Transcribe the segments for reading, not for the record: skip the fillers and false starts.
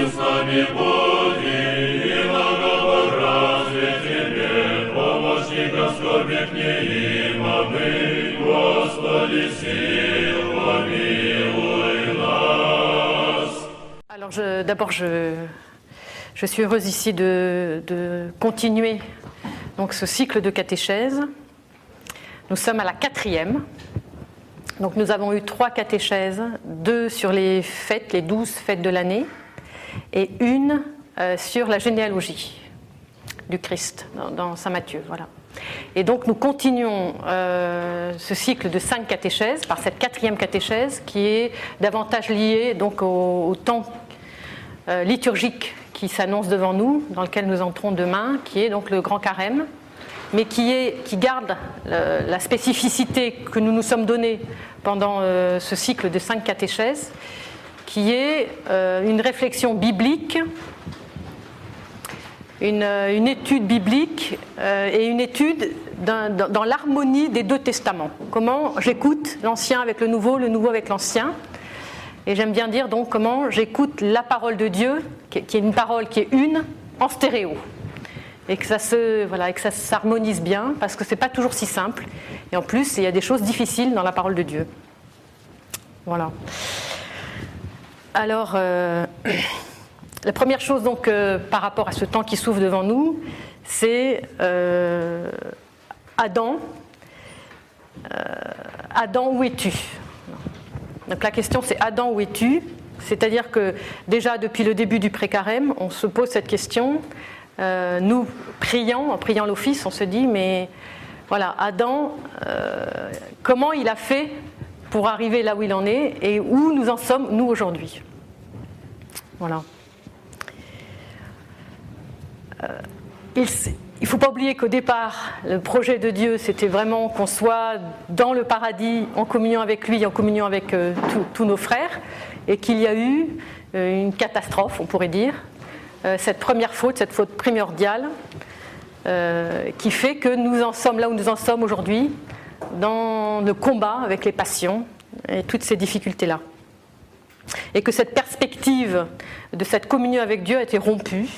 с нами буди, и благообразие Тебе, помощника скорбных не имамы, Господи, сил помилуй нас. Alors d'abord, je suis heureuse ici de continuer donc, ce cycle de catéchèse. Nous sommes à la 4e. Donc nous avons eu 3 catéchèses, 2 sur les fêtes, les 12 fêtes de l'année, et une sur la généalogie du Christ dans Saint Matthieu. Voilà. Et donc nous continuons ce cycle de 5 catéchèses par cette 4e catéchèse qui est davantage liée donc, au temps liturgique qui s'annonce devant nous, dans lequel nous entrons demain, qui est donc le Grand Carême, mais qui garde la spécificité que nous nous sommes donnée pendant ce cycle de 5 catéchèses, qui est une réflexion biblique, une étude biblique et une étude dans l'harmonie des 2 testaments. Comment j'écoute l'Ancien avec le Nouveau avec l'Ancien. Et j'aime bien dire donc comment j'écoute la parole de Dieu, qui est une parole qui est une, en stéréo. Et que ça s'harmonise bien, parce que ce n'est pas toujours si simple. Et en plus, il y a des choses difficiles dans la parole de Dieu. Voilà. Alors, la première chose donc par rapport à ce temps qui s'ouvre devant nous, c'est Adam. Adam, où es-tu ? Donc la question c'est Adam, où es-tu ? C'est-à-dire que déjà depuis le début du pré-carême, on se pose cette question. Nous prions, en priant l'office, on se dit mais voilà, Adam, comment il a fait pour arriver là où il en est et où nous en sommes nous aujourd'hui ? Voilà. Il ne faut pas oublier qu'au départ, le projet de Dieu, c'était vraiment qu'on soit dans le paradis, en communion avec lui, en communion avec tous nos frères, et qu'il y a eu une catastrophe, on pourrait dire, cette première faute, cette faute primordiale, qui fait que nous en sommes là où nous en sommes aujourd'hui, dans le combat avec les passions et toutes ces difficultés-là. Et que cette perspective de cette communion avec Dieu a été rompue,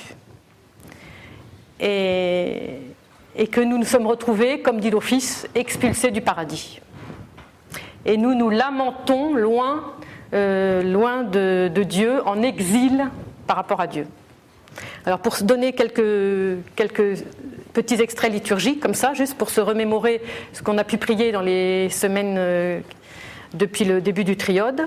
et que nous nous sommes retrouvés, comme dit l'Office, expulsés du paradis. Et nous nous lamentons loin de Dieu, en exil par rapport à Dieu. Alors pour se donner quelques petits extraits liturgiques, comme ça, juste pour se remémorer ce qu'on a pu prier dans les semaines depuis le début du triode,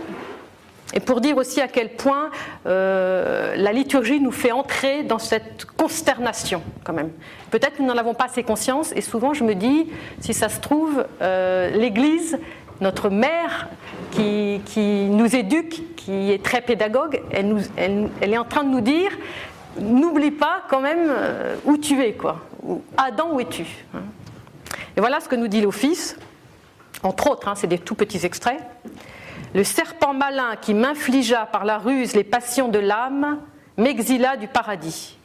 et pour dire aussi à quel point la liturgie nous fait entrer dans cette consternation quand même. Peut-être que nous n'en avons pas assez conscience, et souvent je me dis, si ça se trouve, l'Église, notre mère qui nous éduque, qui est très pédagogue, elle est en train de nous dire, n'oublie pas quand même où tu es, quoi. Adam, où es-tu ? Et voilà ce que nous dit l'Office, entre autres, c'est des tout petits extraits. Le serpent malin qui m'infligea par la ruse les passions de l'âme m'exila du paradis.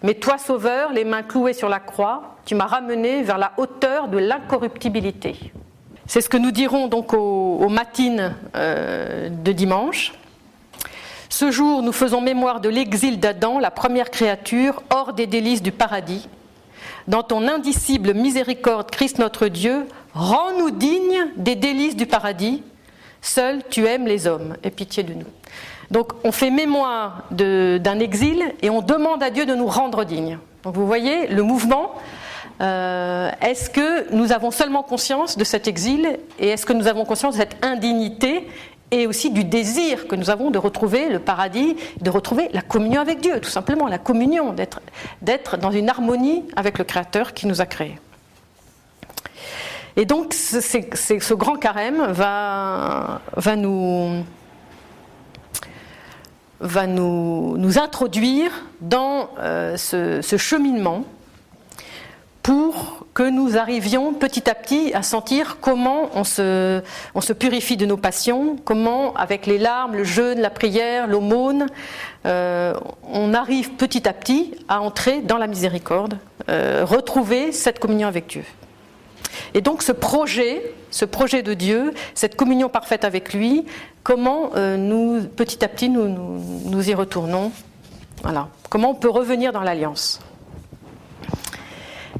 Mais toi, Sauveur, les mains clouées sur la croix, tu m'as ramené vers la hauteur de l'incorruptibilité. C'est ce que nous dirons donc aux matines de dimanche. Ce jour, nous faisons mémoire de l'exil d'Adam, la première créature, hors des délices du paradis. Dans ton indicible miséricorde, Christ notre Dieu, rends-nous dignes des délices du paradis. Seul tu aimes les hommes, aie pitié de nous. Donc on fait mémoire d'un exil et on demande à Dieu de nous rendre dignes. Donc vous voyez le mouvement, est-ce que nous avons seulement conscience de cet exil et est-ce que nous avons conscience de cette indignité et aussi du désir que nous avons de retrouver le paradis, de retrouver la communion avec Dieu, tout simplement la communion, d'être dans une harmonie avec le Créateur qui nous a créés. Et donc ce grand carême va nous introduire dans ce cheminement pour que nous arrivions petit à petit à sentir comment on se purifie de nos passions, comment avec les larmes, le jeûne, la prière, l'aumône, on arrive petit à petit à entrer dans la miséricorde, retrouver cette communion avec Dieu. Et donc ce projet de Dieu, cette communion parfaite avec lui, comment nous, petit à petit, nous y retournons Voilà. Comment on peut revenir dans l'alliance.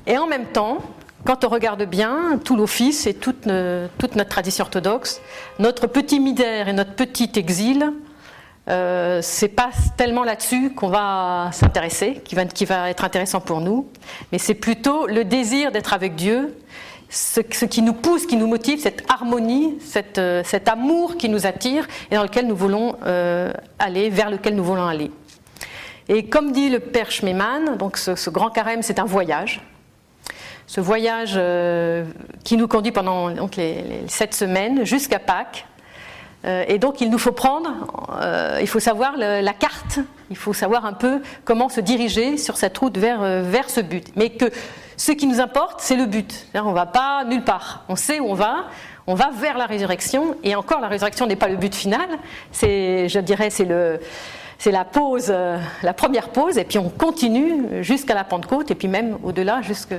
Et en même temps, quand on regarde bien tout l'office et toute notre tradition orthodoxe, notre petit misère et notre petit exil, c'est pas tellement là-dessus qu'on va s'intéresser, qui va être intéressant pour nous, mais c'est plutôt le désir d'être avec Dieu, ce qui nous pousse, qui nous motive, cette harmonie, cet amour qui nous attire et dans lequel nous voulons aller, vers lequel nous voulons aller. Et comme dit le père Schmemann, donc ce grand carême, c'est un voyage. Ce voyage qui nous conduit pendant donc, les 7 semaines jusqu'à Pâques. Et donc il nous faut prendre, il faut savoir la carte, il faut savoir un peu comment se diriger sur cette route vers ce but. Mais que ce qui nous importe, c'est le but. C'est-à-dire, on ne va pas nulle part. On sait où on va vers la résurrection. Et encore, la résurrection n'est pas le but final. Je dirais, c'est la pause, la première pause. Et puis on continue jusqu'à la Pentecôte. Et puis même au-delà, jusque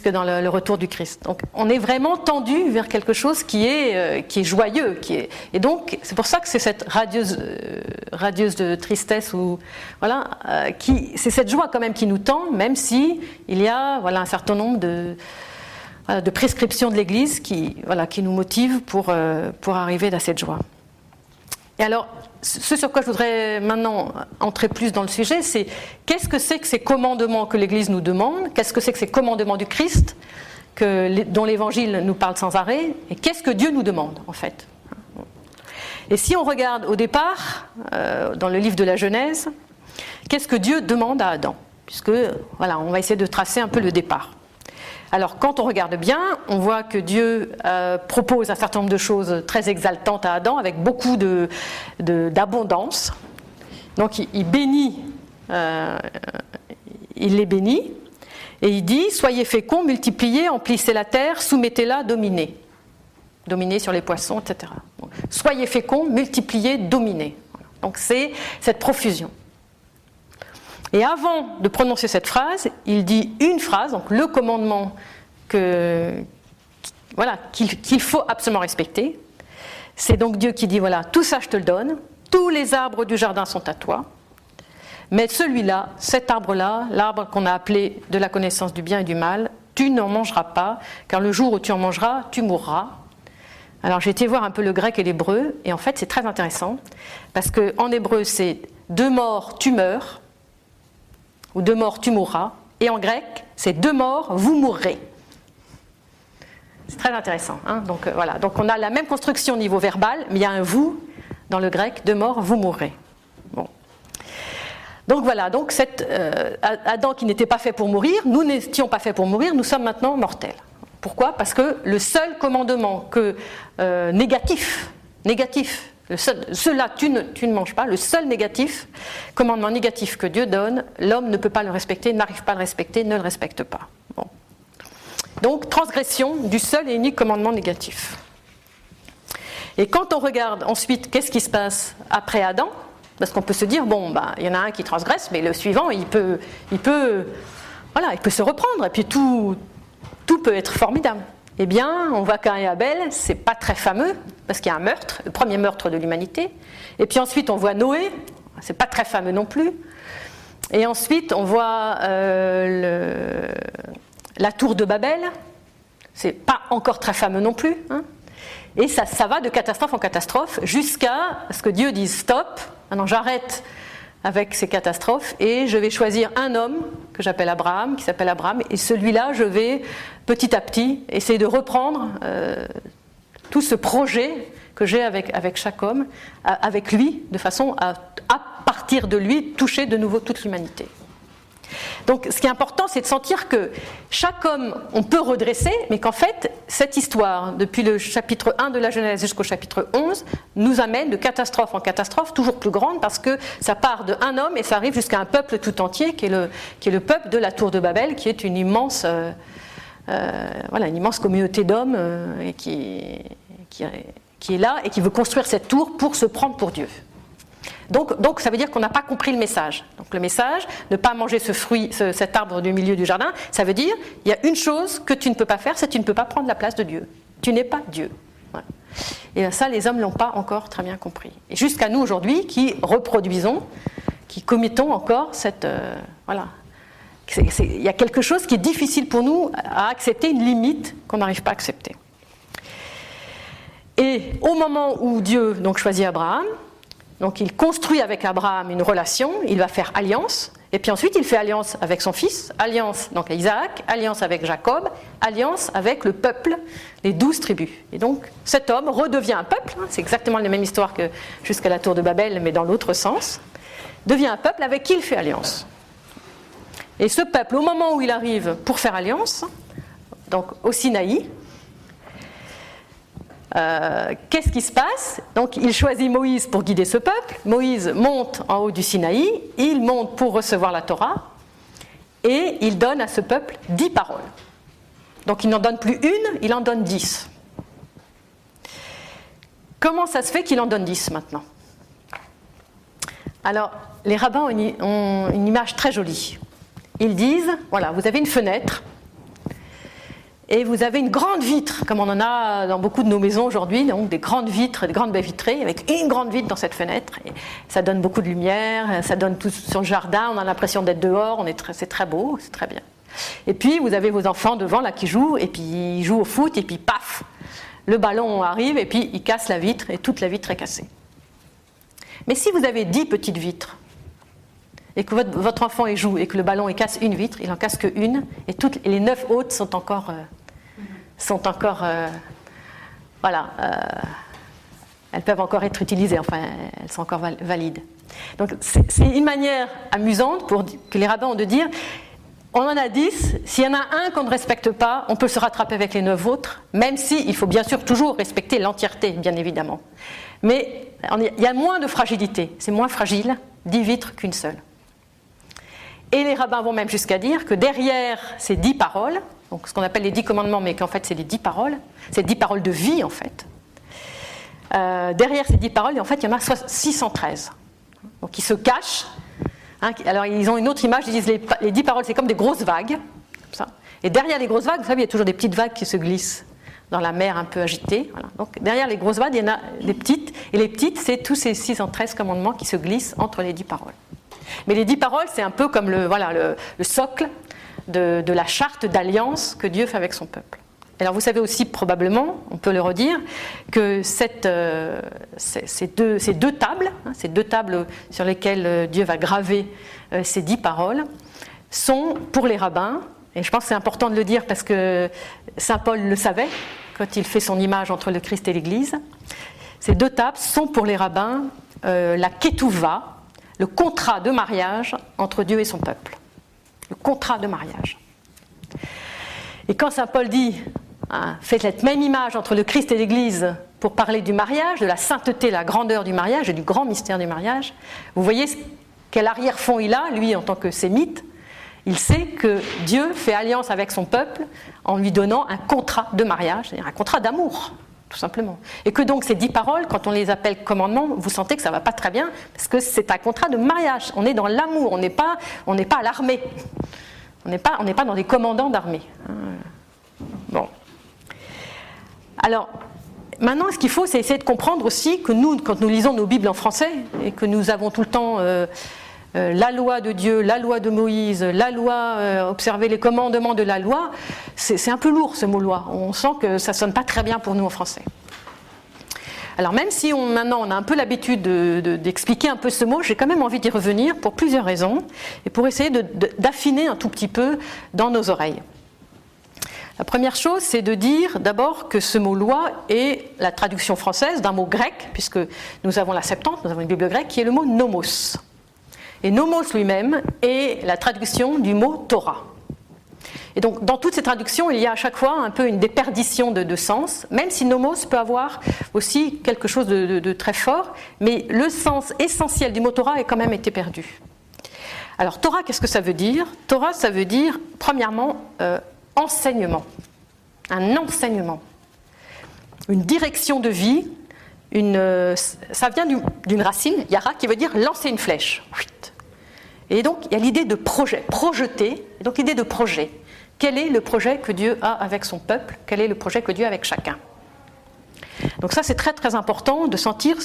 dans le retour du Christ. Donc on est vraiment tendu vers quelque chose qui est joyeux, et donc c'est pour ça que c'est cette radieuse de tristesse c'est cette joie quand même qui nous tend, même si il y a un certain nombre de prescriptions de l'Église qui nous motivent pour arriver à cette joie. Et alors, ce sur quoi je voudrais maintenant entrer plus dans le sujet, c'est qu'est-ce que c'est que ces commandements que l'Église nous demande, qu'est-ce que c'est que ces commandements du Christ dont l'Évangile nous parle sans arrêt, et qu'est-ce que Dieu nous demande en fait. Et si on regarde au départ, dans le livre de la Genèse, qu'est-ce que Dieu demande à Adam, puisque on va essayer de tracer un peu le départ. Alors, quand on regarde bien, on voit que Dieu propose un certain nombre de choses très exaltantes à Adam, avec beaucoup d'abondance. Donc, il bénit, il les bénit, et il dit « Soyez féconds, multipliez, emplissez la terre, soumettez-la, dominez. » Dominez sur les poissons, etc. Donc, soyez féconds, multipliez, dominez. Donc, c'est cette profusion. Et avant de prononcer cette phrase, il dit une phrase, donc le commandement qu'il faut absolument respecter. C'est donc Dieu qui dit, tout ça je te le donne, tous les arbres du jardin sont à toi, mais celui-là, cet arbre-là, l'arbre qu'on a appelé de la connaissance du bien et du mal, tu n'en mangeras pas, car le jour où tu en mangeras, tu mourras. Alors j'ai été voir un peu le grec et l'hébreu, et en fait c'est très intéressant, parce qu'en hébreu c'est de mort tu meurs, ou de mort tu mourras, et en grec, c'est de mort vous mourrez. C'est très intéressant. Donc on a la même construction au niveau verbal, mais il y a un vous dans le grec, de mort vous mourrez. Bon. Donc Adam qui n'était pas fait pour mourir, nous n'étions pas faits pour mourir, nous sommes maintenant mortels. Pourquoi ? Parce que le seul commandement négatif, cela tu ne manges pas, le seul commandement négatif que Dieu donne, l'homme ne peut pas le respecter, n'arrive pas à le respecter, ne le respecte pas. Bon. Donc transgression du seul et unique commandement négatif. Et quand on regarde ensuite qu'est-ce qui se passe après Adam, parce qu'on peut se dire, il y en a un qui transgresse, mais le suivant, il peut se reprendre, et puis tout peut être formidable. Eh bien, on voit Caïn et Abel, c'est pas très fameux, parce qu'il y a un meurtre, le premier meurtre de l'humanité. Et puis ensuite, on voit Noé, c'est pas très fameux non plus. Et ensuite, on voit la tour de Babel, c'est pas encore très fameux non plus. Et ça va de catastrophe en catastrophe, jusqu'à ce que Dieu dise stop, maintenant j'arrête avec ces catastrophes, et je vais choisir un homme qui s'appelle Abraham, et celui-là, je vais petit à petit essayer de reprendre tout ce projet que j'ai avec chaque homme, avec lui, de façon à partir de lui, toucher de nouveau toute l'humanité. Donc ce qui est important, c'est de sentir que chaque homme, on peut redresser, mais qu'en fait, cette histoire, depuis le chapitre 1 de la Genèse jusqu'au chapitre 11, nous amène de catastrophe en catastrophe, toujours plus grande, parce que ça part d'un homme et ça arrive jusqu'à un peuple tout entier, qui est le peuple de la tour de Babel, qui est une immense communauté d'hommes qui est là et qui veut construire cette tour pour se prendre pour Dieu. Donc ça veut dire qu'on n'a pas compris le message. Donc le message, ne pas manger ce fruit, cet arbre du milieu du jardin, ça veut dire, il y a une chose que tu ne peux pas faire, c'est que tu ne peux pas prendre la place de Dieu. Tu n'es pas Dieu. Voilà. Et ça, les hommes ne l'ont pas encore très bien compris. Et jusqu'à nous aujourd'hui, qui reproduisons qui commettons encore cette... voilà. Il y a quelque chose qui est difficile pour nous à accepter, une limite qu'on n'arrive pas à accepter. Et au moment où Dieu donc, choisit Abraham, donc il construit avec Abraham une relation, il va faire alliance, et puis ensuite il fait alliance avec son fils, alliance donc à Isaac, alliance avec Jacob, alliance avec le peuple, les 12 tribus. Et donc cet homme redevient un peuple, c'est exactement la même histoire que jusqu'à la tour de Babel, mais dans l'autre sens, devient un peuple avec qui il fait alliance. Et ce peuple, au moment où il arrive pour faire alliance, donc au Sinaï, qu'est-ce qui se passe? Donc il choisit Moïse pour guider ce peuple. Moïse monte en haut du Sinaï, il monte pour recevoir la Torah, et il donne à ce peuple 10 paroles. Donc il n'en donne plus une, il en donne 10. Comment ça se fait qu'il en donne 10 maintenant? Alors, les rabbins ont une image très jolie. Ils disent, voilà, vous avez une fenêtre et vous avez une grande vitre, comme on en a dans beaucoup de nos maisons aujourd'hui, donc des grandes vitres, des grandes baies vitrées, avec une grande vitre dans cette fenêtre. Et ça donne beaucoup de lumière, ça donne tout sur le jardin, on a l'impression d'être dehors, c'est très beau, c'est très bien. Et puis vous avez vos enfants devant là qui jouent, et puis ils jouent au foot, et puis paf, le ballon arrive, et puis il casse la vitre, et toute la vitre est cassée. Mais si vous avez 10 petites vitres, et que votre enfant y joue et que le ballon il casse une vitre, il en casse qu'une, et les 9 autres sont encore elles peuvent encore être utilisées, enfin elles sont encore valides. Donc c'est une manière amusante que les rabbins ont de dire, on en a 10, s'il y en a un qu'on ne respecte pas, on peut se rattraper avec les 9 autres, même si il faut bien sûr toujours respecter l'entièreté, bien évidemment. Mais il y a moins de fragilité, c'est moins fragile, 10 vitres qu'une seule. Et les rabbins vont même jusqu'à dire que derrière ces 10 paroles, donc ce qu'on appelle les 10 commandements, mais qu'en fait c'est les 10 paroles, c'est 10 paroles de vie en fait. Derrière ces 10 paroles, en fait, il y en a 613. Donc ils se cachent. Alors ils ont une autre image, ils disent les 10 paroles c'est comme des grosses vagues. Comme ça. Et derrière les grosses vagues, vous savez, il y a toujours des petites vagues qui se glissent dans la mer un peu agitée. Voilà. Donc derrière les grosses vagues, il y en a des petites. Et les petites, c'est tous ces 613 commandements qui se glissent entre les 10 paroles. Mais les 10 paroles, c'est un peu comme le socle de la charte d'alliance que Dieu fait avec son peuple. Alors vous savez aussi probablement, on peut le redire, que ces deux tables, ces deux tables sur lesquelles Dieu va graver ces 10 paroles, sont pour les rabbins, et je pense que c'est important de le dire parce que saint Paul le savait quand il fait son image entre le Christ et l'Église, ces deux tables sont pour les rabbins la ketouva, le contrat de mariage entre Dieu et son peuple. Le contrat de mariage. Et quand saint Paul dit, faites cette même image entre le Christ et l'Église pour parler du mariage, de la sainteté, la grandeur du mariage et du grand mystère du mariage, vous voyez quel arrière-fond il a, lui en tant que sémite. Il sait que Dieu fait alliance avec son peuple en lui donnant un contrat de mariage, c'est-à-dire un contrat d'amour, tout simplement. Et que donc ces 10 paroles, quand on les appelle commandements, vous sentez que ça ne va pas très bien, parce que c'est un contrat de mariage. On est dans l'amour, on n'est pas à l'armée. On n'est pas dans des commandants d'armée. Bon. Alors, maintenant, ce qu'il faut, c'est essayer de comprendre aussi que nous, quand nous lisons nos Bibles en français, et que nous avons tout le temps la loi de Dieu, la loi de Moïse, la loi, observer les commandements de la loi, c'est un peu lourd ce mot loi. On sent que ça ne sonne pas très bien pour nous en français. Alors même si maintenant on a un peu l'habitude d'expliquer un peu ce mot, j'ai quand même envie d'y revenir pour plusieurs raisons, et pour essayer d'affiner un tout petit peu dans nos oreilles. La première chose, c'est de dire d'abord que ce mot loi est la traduction française d'un mot grec, puisque nous avons la Septante, nous avons une Bible grecque, qui est le mot nomos. Et nomos lui-même est la traduction du mot Torah. Et donc dans toutes ces traductions, il y a à chaque fois un peu une déperdition de sens, même si nomos peut avoir aussi quelque chose de très fort, mais le sens essentiel du mot Torah a quand même été perdu. Alors Torah, qu'est-ce que ça veut dire? Torah, ça veut dire, premièrement, enseignement, un enseignement, une direction de vie, ça vient d'une racine, yara, qui veut dire lancer une flèche. Et donc il y a l'idée de projet, projeter, et donc l'idée de projet. Quel est le projet que Dieu a avec son peuple? Quel est le projet que Dieu a avec chacun? Donc ça, c'est très très important de sentir.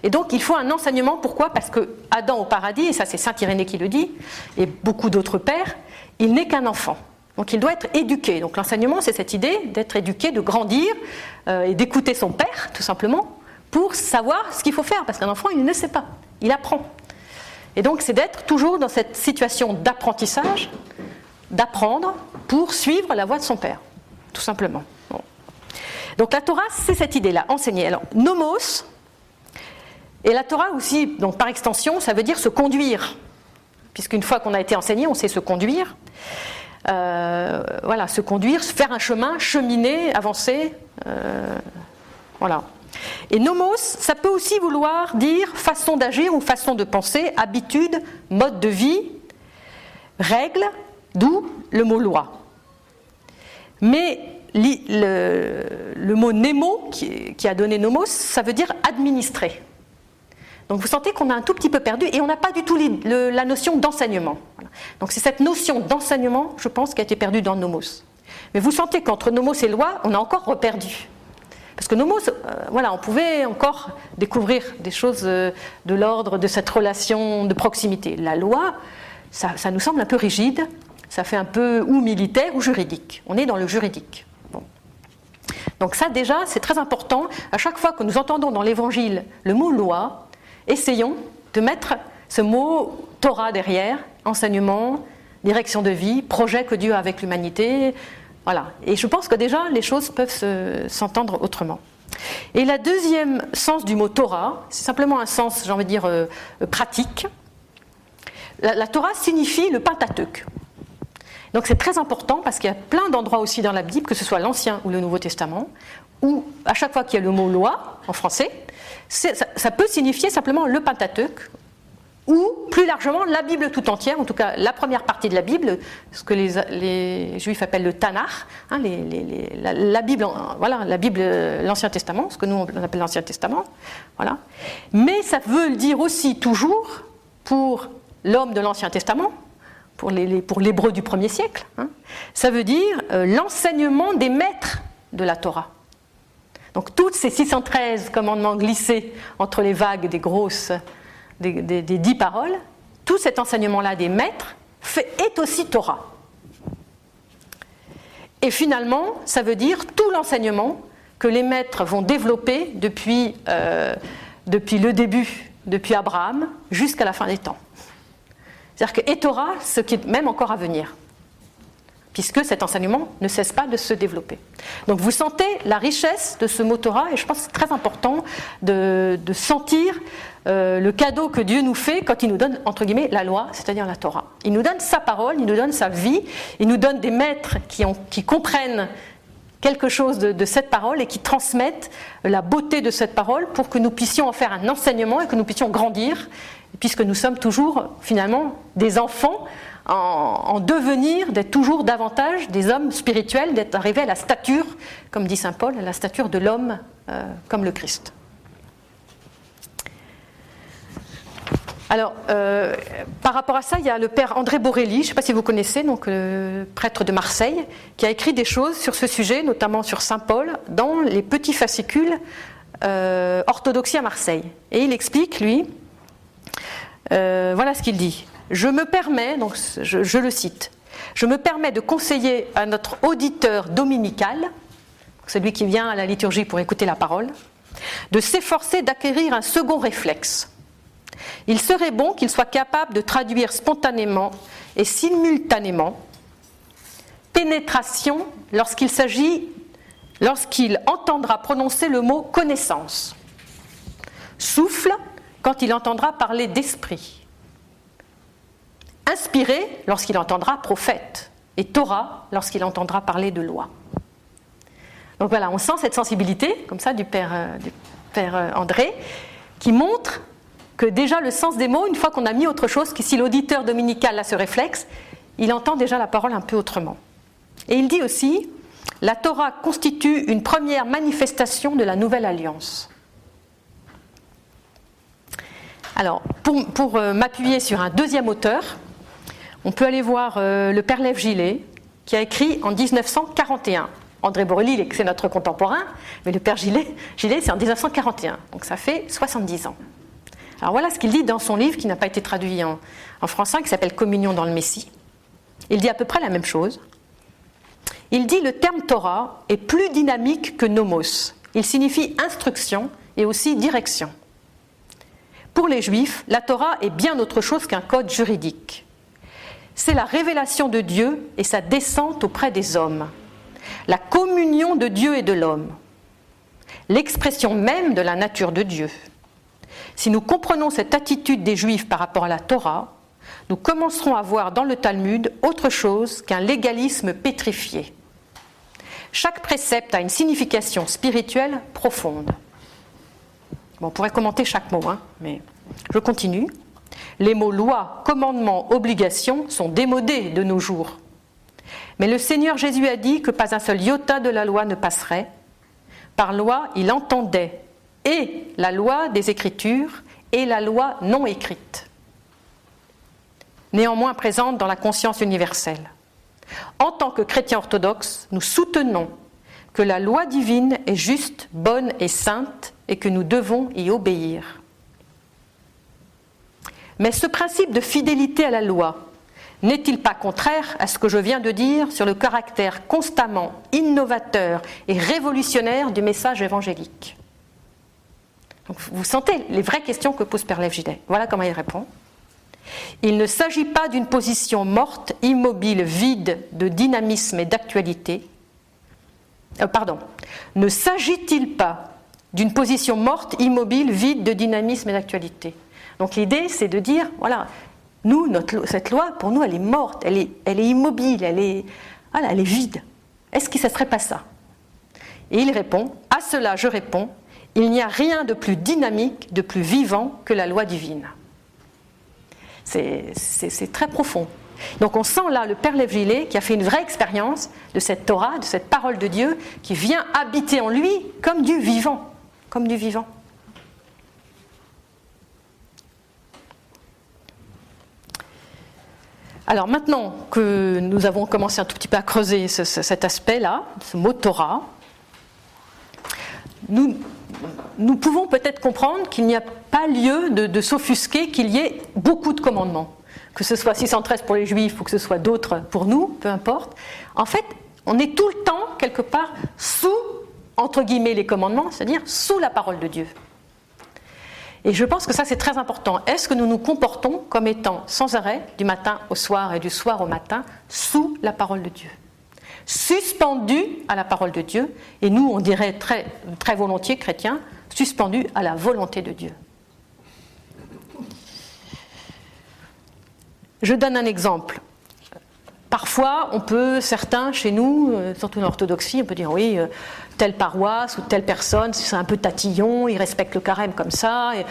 Et donc, il faut un enseignement. Pourquoi ? Parce que Adam au paradis, et ça c'est saint Irénée qui le dit, et beaucoup d'autres pères, il n'est qu'un enfant. Donc il doit être éduqué. Donc l'enseignement, c'est cette idée d'être éduqué, de grandir et d'écouter son père, tout simplement, pour savoir ce qu'il faut faire. Parce qu'un enfant, il ne sait pas, il apprend. Et donc c'est d'être toujours dans cette situation d'apprentissage, d'apprendre pour suivre la voie de son père, tout simplement. Bon. Donc la Torah, c'est cette idée-là, enseigner. Alors, nomos, et la Torah aussi, donc par extension, ça veut dire se conduire. Puisqu'une fois qu'on a été enseigné, on sait se conduire. Voilà, se conduire, faire un chemin, cheminer, avancer. Voilà. Et nomos, ça peut aussi vouloir dire façon d'agir ou façon de penser, habitude, mode de vie, règle, d'où le mot loi. Mais le mot némo, qui a donné nomos, ça veut dire administrer. Donc vous sentez qu'on a un tout petit peu perdu et on n'a pas du tout la notion d'enseignement. Voilà. Donc c'est cette notion d'enseignement, je pense, qui a été perdue dans nomos. Mais vous sentez qu'entre nomos et loi, on a encore reperdu. Parce que nomos, voilà, on pouvait encore découvrir des choses de l'ordre de cette relation de proximité. La loi, ça nous semble un peu rigide, ça fait un peu ou militaire ou juridique. On est dans le juridique. Bon. Donc ça déjà, c'est très important. À chaque fois que nous entendons dans l'Évangile le mot loi, essayons de mettre ce mot Torah derrière, enseignement, direction de vie, projet que Dieu a avec l'humanité. Voilà. Et je pense que déjà, les choses peuvent s'entendre autrement. Et le deuxième sens du mot Torah, c'est simplement un sens, j'ai envie de dire, pratique. La Torah signifie le Pentateuque. Donc c'est très important parce qu'il y a plein d'endroits aussi dans la Bible, que ce soit l'Ancien ou le Nouveau Testament, où à chaque fois qu'il y a le mot loi, en français, ça peut signifier simplement le Pentateuque, ou plus largement la Bible tout entière, en tout cas la première partie de la Bible, ce que les Juifs appellent le Tanakh, hein, la Bible, voilà, la Bible, l'Ancien Testament, ce que nous on appelle l'Ancien Testament, voilà. Mais ça veut dire aussi toujours pour l'homme de l'Ancien Testament, pour l'hébreu du 1er siècle, hein, ça veut dire l'enseignement des maîtres de la Torah. Donc toutes ces 613 commandements glissés entre les vagues des grosses, des 10 paroles, tout cet enseignement-là des maîtres est aussi Torah. Et finalement, ça veut dire tout l'enseignement que les maîtres vont développer depuis le début, depuis Abraham, jusqu'à la fin des temps. C'est-à-dire que et Torah, ce qui est même encore à venir, puisque cet enseignement ne cesse pas de se développer. Donc vous sentez la richesse de ce mot Torah, et je pense que c'est très important de sentir le cadeau que Dieu nous fait quand il nous donne, entre guillemets, la loi, c'est-à-dire la Torah. Il nous donne sa parole, il nous donne sa vie, il nous donne des maîtres qui comprennent quelque chose de cette parole et qui transmettent la beauté de cette parole pour que nous puissions en faire un enseignement et que nous puissions grandir, puisque nous sommes toujours finalement des enfants en devenir, d'être toujours davantage des hommes spirituels, d'être arrivés à la stature, comme dit saint Paul, à la stature de l'homme comme le Christ. Alors, par rapport à ça, il y a le père André Borelli, je ne sais pas si vous connaissez, donc le prêtre de Marseille, qui a écrit des choses sur ce sujet, notamment sur saint Paul, dans les petits fascicules Orthodoxie à Marseille. Et il explique, lui, voilà ce qu'il dit. Je me permets, donc je le cite, je me permets de conseiller à notre auditeur dominical, celui qui vient à la liturgie pour écouter la parole, de s'efforcer d'acquérir un second réflexe. Il serait bon qu'il soit capable de traduire spontanément et simultanément pénétration lorsqu'il entendra prononcer le mot connaissance, souffle quand il entendra parler d'esprit, inspiré lorsqu'il entendra prophète, et Torah lorsqu'il entendra parler de loi. Donc voilà, on sent cette sensibilité, comme ça, du père André, qui montre que déjà le sens des mots, une fois qu'on a mis autre chose, que si l'auditeur dominical a ce réflexe, il entend déjà la parole un peu autrement. Et il dit aussi, la Torah constitue une première manifestation de la nouvelle alliance. Alors, pour m'appuyer sur un deuxième auteur, on peut aller voir le père Lev Gillet, qui a écrit en 1941 André Borelli, c'est notre contemporain, mais le père Gillet, c'est en 1941, donc ça fait 70 ans. Alors voilà ce qu'il dit dans son livre, qui n'a pas été traduit en français, qui s'appelle « Communion dans le Messie ». Il dit à peu près la même chose. Il dit « Le terme Torah est plus dynamique que nomos. Il signifie instruction et aussi direction. Pour les Juifs, la Torah est bien autre chose qu'un code juridique. C'est la révélation de Dieu et sa descente auprès des hommes. La communion de Dieu et de l'homme. L'expression même de la nature de Dieu. Si nous comprenons cette attitude des Juifs par rapport à la Torah, nous commencerons à voir dans le Talmud autre chose qu'un légalisme pétrifié. Chaque précepte a une signification spirituelle profonde. » Bon, on pourrait commenter chaque mot, mais je continue. Les mots loi, commandement, obligation sont démodés de nos jours. Mais le Seigneur Jésus a dit que pas un seul iota de la loi ne passerait. Par loi, il entendait et la loi des Écritures et la loi non écrite, néanmoins présente dans la conscience universelle. En tant que chrétiens orthodoxes, nous soutenons que la loi divine est juste, bonne et sainte et que nous devons y obéir. Mais ce principe de fidélité à la loi n'est-il pas contraire à ce que je viens de dire sur le caractère constamment innovateur et révolutionnaire du message évangélique ? Donc vous sentez les vraies questions que pose Père Lev Gillet. Voilà comment il répond. Il ne s'agit pas d'une position morte, immobile, vide de dynamisme et d'actualité. Ne s'agit-il pas d'une position morte, immobile, vide de dynamisme et d'actualité ? Donc l'idée, c'est de dire, voilà, nous, cette loi, pour nous, elle est morte, elle est immobile, elle est vide. Est-ce que ça ne serait pas ça ? Et il répond, à cela je réponds, il n'y a rien de plus dynamique, de plus vivant que la loi divine. C'est très profond. Donc on sent là le Père Lev Gillet qui a fait une vraie expérience de cette Torah, de cette parole de Dieu, qui vient habiter en lui comme du vivant. Comme du vivant. Alors maintenant que nous avons commencé un tout petit peu à creuser cet aspect-là, ce mot Torah, nous pouvons peut-être comprendre qu'il n'y a pas lieu de s'offusquer qu'il y ait beaucoup de commandements. Que ce soit 613 pour les Juifs ou que ce soit d'autres pour nous, peu importe. En fait, on est tout le temps, quelque part, sous, entre guillemets, les commandements, c'est-à-dire sous la parole de Dieu. Et je pense que ça, c'est très important. Est-ce que nous nous comportons comme étant sans arrêt, du matin au soir et du soir au matin, sous la parole de Dieu ? Suspendus à la parole de Dieu, et nous, on dirait très, très volontiers, chrétiens, suspendus à la volonté de Dieu. Je donne un exemple. Parfois, certains chez nous, surtout en orthodoxie, on peut dire oui, telle paroisse ou telle personne, c'est un peu tatillon, il respecte le carême comme ça, et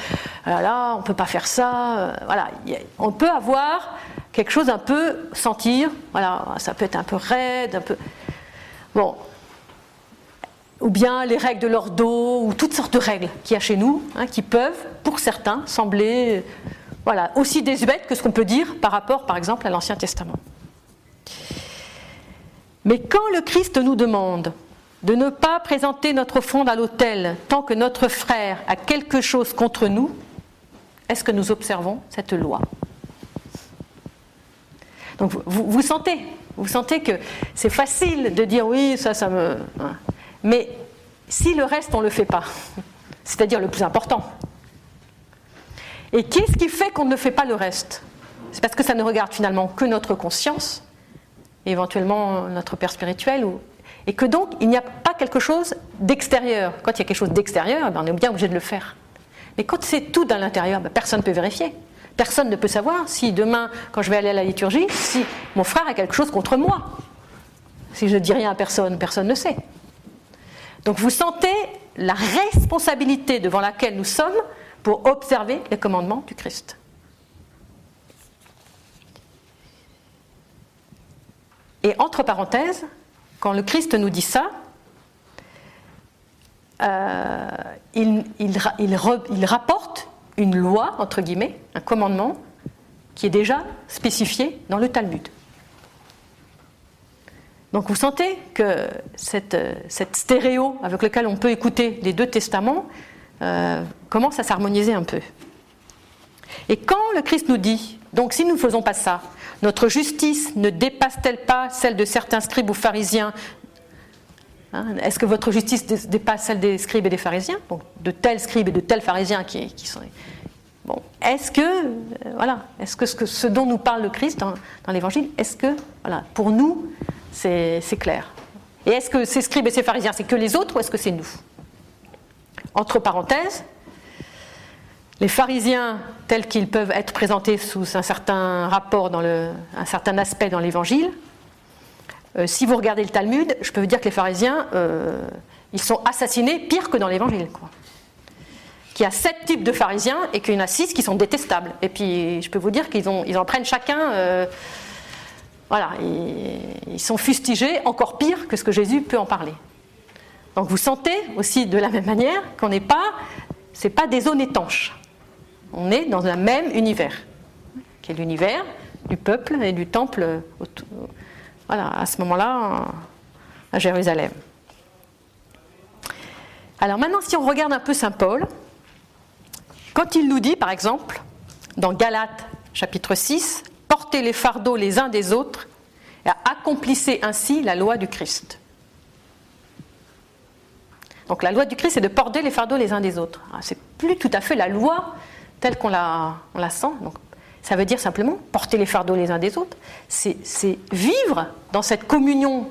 là, on ne peut pas faire ça. Voilà, on peut avoir quelque chose un peu sentir, voilà, ça peut être un peu raide, un peu. Bon. Ou bien les règles de l'ordo, ou toutes sortes de règles qu'il y a chez nous, qui peuvent, pour certains, sembler aussi désuètes que ce qu'on peut dire par rapport, par exemple, à l'Ancien Testament. Mais quand le Christ nous demande de ne pas présenter notre offrande à l'autel tant que notre frère a quelque chose contre nous, est-ce que nous observons cette loi ? Donc vous sentez que c'est facile de dire oui, ça me... Mais si le reste, on ne le fait pas, c'est-à-dire le plus important. Et qu'est-ce qui fait qu'on ne fait pas le reste ? C'est parce que ça ne regarde finalement que notre conscience, éventuellement notre père spirituel, et que donc il n'y a pas quelque chose d'extérieur. Quand il y a quelque chose d'extérieur, on est bien obligé de le faire. Mais quand c'est tout dans l'intérieur, personne ne peut vérifier. Personne ne peut savoir si demain, quand je vais aller à la liturgie, si mon frère a quelque chose contre moi. Si je ne dis rien à personne, personne ne sait. Donc vous sentez la responsabilité devant laquelle nous sommes pour observer les commandements du Christ. Et entre parenthèses, quand le Christ nous dit ça, il rapporte une loi, entre guillemets, un commandement, qui est déjà spécifié dans le Talmud. Donc vous sentez que cette stéréo avec laquelle on peut écouter les deux testaments commence à s'harmoniser un peu. Et quand le Christ nous dit, donc si nous ne faisons pas ça, notre justice ne dépasse-t-elle pas celle de certains scribes ou pharisiens ? Est-ce que votre justice dépasse celle des scribes et des pharisiens ? Donc de tels scribes et de tels pharisiens qui sont... Bon, est-ce que ce dont nous parle le Christ dans l'Évangile, est-ce que, pour nous, c'est clair ? Et est-ce que ces scribes et ces pharisiens, c'est que les autres ou est-ce que c'est nous ? Entre parenthèses, les pharisiens, tels qu'ils peuvent être présentés sous un certain rapport, un certain aspect dans l'Évangile, si vous regardez le Talmud, je peux vous dire que les pharisiens, ils sont assassinés pire que dans l'Évangile, quoi. Qu'il y a 7 types de pharisiens et qu'il y en a 6 qui sont détestables. Et puis, je peux vous dire qu'ils en prennent chacun... ils sont fustigés encore pire que ce que Jésus peut en parler. Donc vous sentez aussi de la même manière qu'on n'est pas... c'est pas des zones étanches. On est dans un même univers, qui est l'univers du peuple et du temple, à ce moment-là, à Jérusalem. Alors maintenant, si on regarde un peu Saint Paul, quand il nous dit, par exemple, dans Galates, chapitre 6, « Portez les fardeaux les uns des autres et accomplissez ainsi la loi du Christ ». Donc la loi du Christ, c'est de porter les fardeaux les uns des autres. C'est plus tout à fait la loi telle qu'on la sent. Donc, ça veut dire simplement porter les fardeaux les uns des autres. C'est vivre dans cette communion,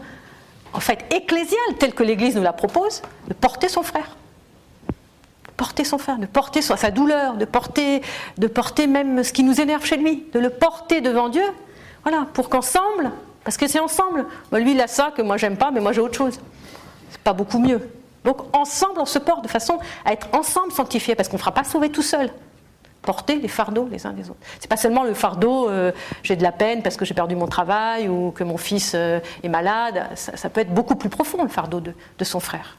en fait, ecclésiale, telle que l'Église nous la propose, de porter son frère. Porter son frère, de porter sa douleur, de porter même ce qui nous énerve chez lui, de le porter devant Dieu, pour qu'ensemble, parce que c'est ensemble, lui il a ça que moi j'aime pas, mais moi j'ai autre chose. C'est pas beaucoup mieux. Donc ensemble on se porte de façon à être ensemble sanctifiés, parce qu'on ne fera pas sauver tout seul. Porter les fardeaux les uns des autres. C'est pas seulement le fardeau, j'ai de la peine parce que j'ai perdu mon travail ou que mon fils est malade, ça peut être beaucoup plus profond le fardeau de son frère.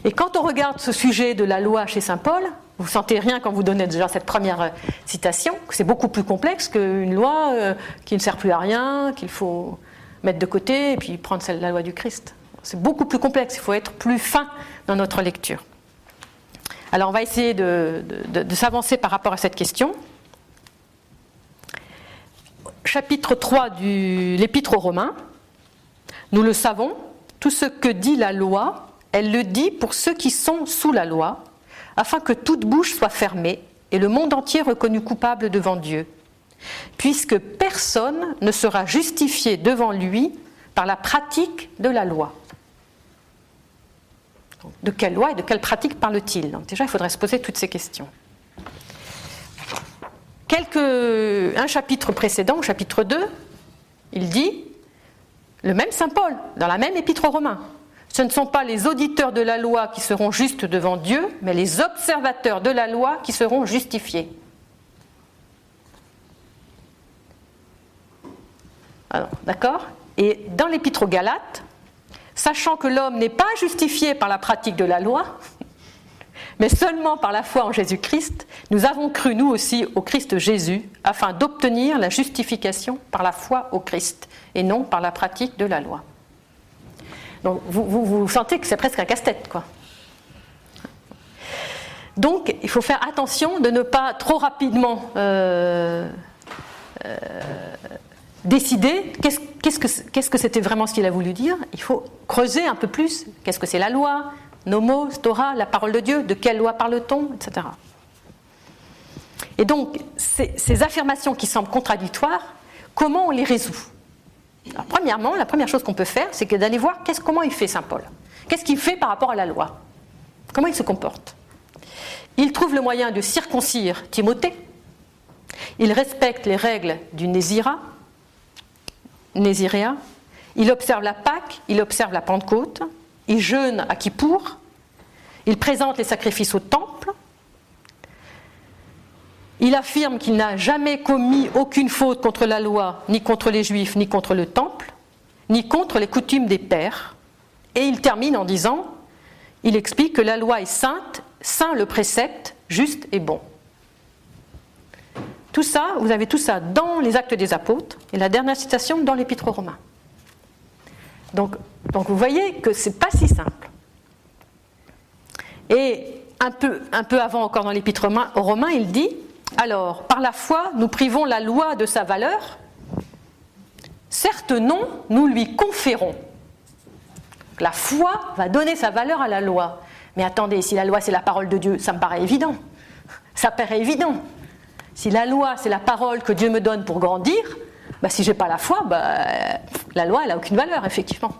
Et quand on regarde ce sujet de la loi chez saint Paul, vous sentez rien quand vous donnez déjà cette première citation, que c'est beaucoup plus complexe qu'une loi qui ne sert plus à rien, qu'il faut mettre de côté et puis prendre la loi du Christ. C'est beaucoup plus complexe, il faut être plus fin dans notre lecture. Alors on va essayer de s'avancer par rapport à cette question. Chapitre 3 de l'Épître aux Romains. Nous le savons, tout ce que dit la loi, elle le dit pour ceux qui sont sous la loi, afin que toute bouche soit fermée et le monde entier reconnu coupable devant Dieu, puisque personne ne sera justifié devant lui par la pratique de la loi. Donc, de quelle loi et de quelle pratique parle-t-il ? Donc déjà, il faudrait se poser toutes ces questions. Un chapitre précédent, au chapitre 2, il dit, le même saint Paul, dans la même épître aux Romains, ce ne sont pas les auditeurs de la loi qui seront justes devant Dieu, mais les observateurs de la loi qui seront justifiés. Alors, d'accord ? Et dans l'épître aux Galates, sachant que l'homme n'est pas justifié par la pratique de la loi, mais seulement par la foi en Jésus-Christ, nous avons cru nous aussi au Christ Jésus, afin d'obtenir la justification par la foi au Christ, et non par la pratique de la loi. Donc vous sentez que c'est presque un casse-tête, quoi. Donc il faut faire attention de ne pas trop rapidement décider qu'est-ce que c'était vraiment ce qu'il a voulu dire. Il faut creuser un peu plus. Qu'est-ce que c'est la loi, nomos, Torah, la parole de Dieu, de quelle loi parle-t-on, etc. Et donc ces affirmations qui semblent contradictoires, comment on les résout ? Alors, premièrement, la première chose qu'on peut faire, c'est d'aller voir comment il fait saint Paul. Qu'est-ce qu'il fait par rapport à la loi ? Comment il se comporte ? Il trouve le moyen de circoncire Timothée. Il respecte les règles du Nésiréa. Il observe la Pâque, il observe la Pentecôte. Il jeûne à Kippour. Il présente les sacrifices au temple. Il affirme qu'il n'a jamais commis aucune faute contre la loi, ni contre les Juifs, ni contre le temple, ni contre les coutumes des pères. Et il termine en disant, il explique que la loi est sainte, saint le précepte, juste et bon. Tout ça, vous avez tout ça dans les Actes des Apôtres, et la dernière citation dans l'Épître aux Romains. Donc vous voyez que ce n'est pas si simple. Et un peu avant encore dans l'Épître aux Romains, il dit « Alors, par la foi, nous privons la loi de sa valeur. Certes non, nous lui conférons. » La foi va donner sa valeur à la loi. Mais attendez, si la loi c'est la parole de Dieu, ça me paraît évident. Ça paraît évident. Si la loi c'est la parole que Dieu me donne pour grandir, si je n'ai pas la foi, la loi elle n'a aucune valeur, effectivement.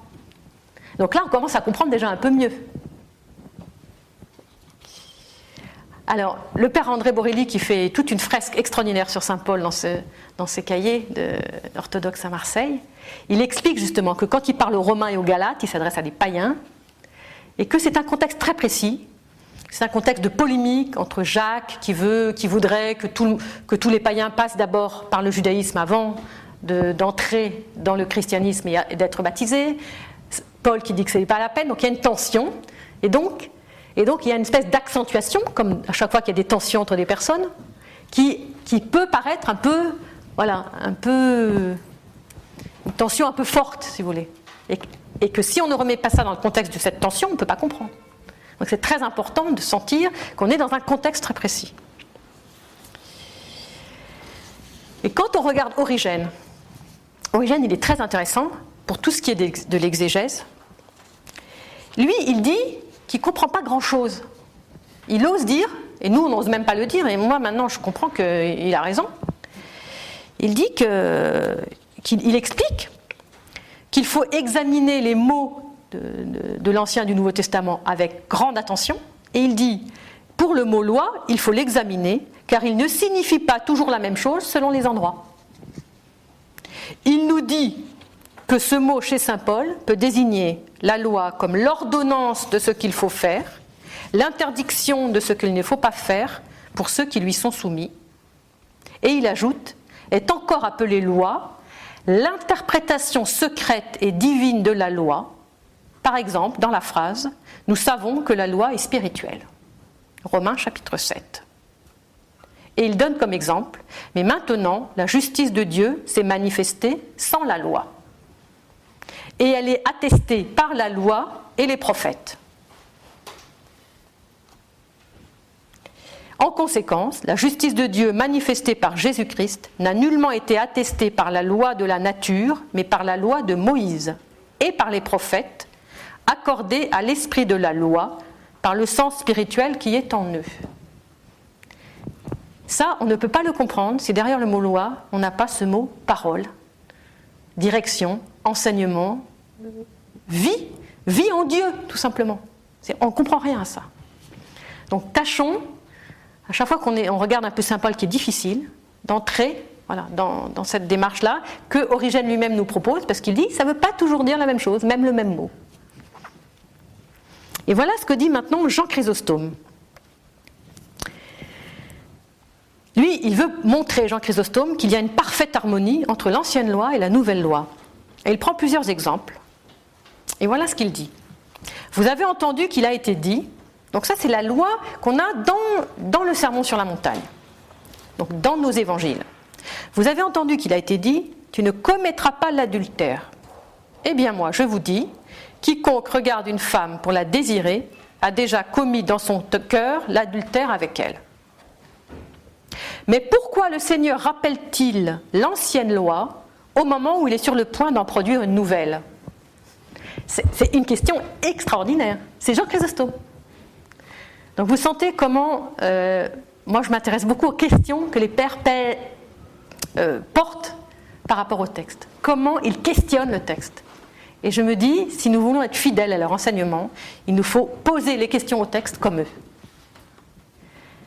Donc là on commence à comprendre déjà un peu mieux. Alors, le père André Borelli, qui fait toute une fresque extraordinaire sur Saint Paul dans ses cahiers orthodoxes à Marseille, il explique justement que quand il parle aux Romains et aux Galates, il s'adresse à des païens, et que c'est un contexte très précis. C'est un contexte de polémique entre Jacques, qui voudrait que tous les païens passent d'abord par le judaïsme avant d'entrer dans le christianisme et d'être baptisés, Paul qui dit que ce n'est pas la peine, donc il y a une tension, et donc il y a une espèce d'accentuation, comme à chaque fois qu'il y a des tensions entre des personnes, qui peut paraître un peu, une tension un peu forte, si vous voulez. Et que si on ne remet pas ça dans le contexte de cette tension, on ne peut pas comprendre. Donc c'est très important de sentir qu'on est dans un contexte très précis. Et quand on regarde Origène, il est très intéressant pour tout ce qui est de l'exégèse. Lui, il dit qu'il ne comprend pas grand-chose. Il ose dire, et nous on n'ose même pas le dire, et moi maintenant je comprends qu'il a raison. Il dit qu'il explique qu'il faut examiner les mots de l'Ancien et du Nouveau Testament avec grande attention, et il dit, pour le mot loi, il faut l'examiner, car il ne signifie pas toujours la même chose selon les endroits. Il nous dit que ce mot chez saint Paul peut désigner la loi comme l'ordonnance de ce qu'il faut faire, l'interdiction de ce qu'il ne faut pas faire pour ceux qui lui sont soumis. Et il ajoute, est encore appelée loi, l'interprétation secrète et divine de la loi, par exemple dans la phrase « Nous savons que la loi est spirituelle ». Romains chapitre 7. Et il donne comme exemple « Mais maintenant, la justice de Dieu s'est manifestée sans la loi. Et elle est attestée par la loi et les prophètes. En conséquence, la justice de Dieu manifestée par Jésus-Christ n'a nullement été attestée par la loi de la nature, mais par la loi de Moïse et par les prophètes, accordée à l'esprit de la loi, par le sens spirituel qui est en eux. » Ça, on ne peut pas le comprendre si derrière le mot loi, on n'a pas ce mot parole, direction, enseignement, vie en Dieu, tout simplement. On ne comprend rien à ça. Donc tâchons, à chaque fois qu'on regarde un peu saint Paul qui est difficile, d'entrer dans cette démarche-là, que Origène lui-même nous propose, parce qu'il dit ça ne veut pas toujours dire la même chose, même le même mot. Et voilà ce que dit maintenant Jean Chrysostome. Lui, il veut montrer, Jean Chrysostome, qu'il y a une parfaite harmonie entre l'ancienne loi et la nouvelle loi. Et il prend plusieurs exemples. Et voilà ce qu'il dit. Vous avez entendu qu'il a été dit, donc ça c'est la loi qu'on a dans le Sermon sur la montagne, donc dans nos évangiles. Vous avez entendu qu'il a été dit, tu ne commettras pas l'adultère. Eh bien moi, je vous dis, quiconque regarde une femme pour la désirer a déjà commis dans son cœur l'adultère avec elle. Mais pourquoi le Seigneur rappelle-t-il l'ancienne loi au moment où il est sur le point d'en produire une nouvelle ? C'est une question extraordinaire. C'est Jean Chrysostome. Donc vous sentez comment, moi je m'intéresse beaucoup aux questions que les pères portent par rapport au texte. Comment ils questionnent le texte. Et je me dis, si nous voulons être fidèles à leur enseignement, il nous faut poser les questions au texte comme eux.